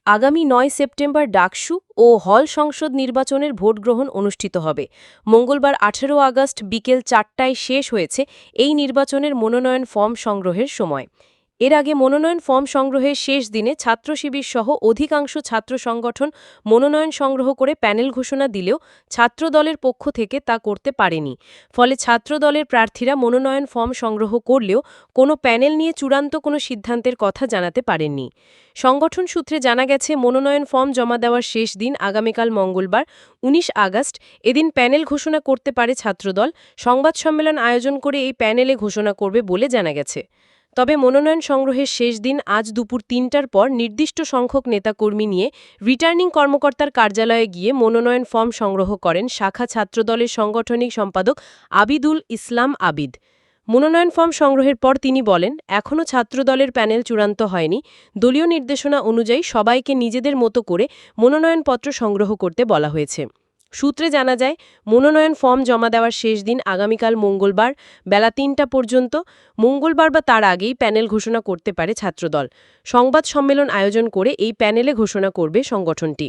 আগামী ৯ সেপ্টেম্বর ডাকসু ও হল সংসদ নির্বাচনের ভোট গ্রহণ অনুষ্ঠিত হবে। মঙ্গলবার ১৮ আগস্ট বিকেল ৪টায় শেষ হয়েছে এই নির্বাচনের মনোনয়ন ফর্ম সংগ্রহের সময়। এর আগে মনোনয়ন ফর্ম সংগ্রহের শেষ দিনে ছাত্র শিবির সহ অধিকাংশ ছাত্র সংগঠন মনোনয়ন সংগ্রহ করে প্যানেল ঘোষণা দিলেও ছাত্র দলের পক্ষ থেকে তা করতে পারেনি। ফলে ছাত্র দলের প্রার্থীরা মনোনয়ন ফর্ম সংগ্রহ করলেও কোনো প্যানেল নিয়ে চূড়ান্ত কোনো সিদ্ধান্তের কথা জানাতে পারেননি। সংগঠন সূত্রে জানা গেছে, মনোনয়ন ফর্ম জমা দেওয়ার শেষ দিন আগামীকাল মঙ্গলবার ১৯ আগস্ট। এদিন প্যানেল ঘোষণা করতে পারে ছাত্রদল। সংবাদ সম্মেলন আয়োজন করে এই প্যানেলে ঘোষণা করবে বলে জানা গেছে। তবে মনোনয়ন সংগ্রহের শেষ দিন আজ দুপুর ৩টার পর নির্দিষ্ট সংখ্যক নেতাকর্মী নিয়ে রিটার্নিং কর্মকর্তার কার্যালয়ে গিয়ে মনোনয়ন ফর্ম সংগ্রহ করেন শাখা ছাত্রদলের সাংগঠনিক সম্পাদক আবিদুল ইসলাম আবিদ। মনোনয়ন ফর্ম সংগ্রহের পর তিনি বলেন, এখনও ছাত্রদলের প্যানেল চূড়ান্ত হয়নি। দলীয় নির্দেশনা অনুযায়ী সবাইকে নিজেদের মতো করে মনোনয়নপত্র সংগ্রহ করতে বলা হয়েছে। সূত্রে জানা যায়, মনোনয়ন ফর্ম জমা দেওয়ার শেষ দিন আগামীকাল মঙ্গলবার বেলা ৩টা পর্যন্ত। মঙ্গলবার বা তার আগেই প্যানেল ঘোষণা করতে পারে ছাত্রদল। সংবাদ সম্মেলন আয়োজন করে এই প্যানেলে ঘোষণা করবে সংগঠনটি।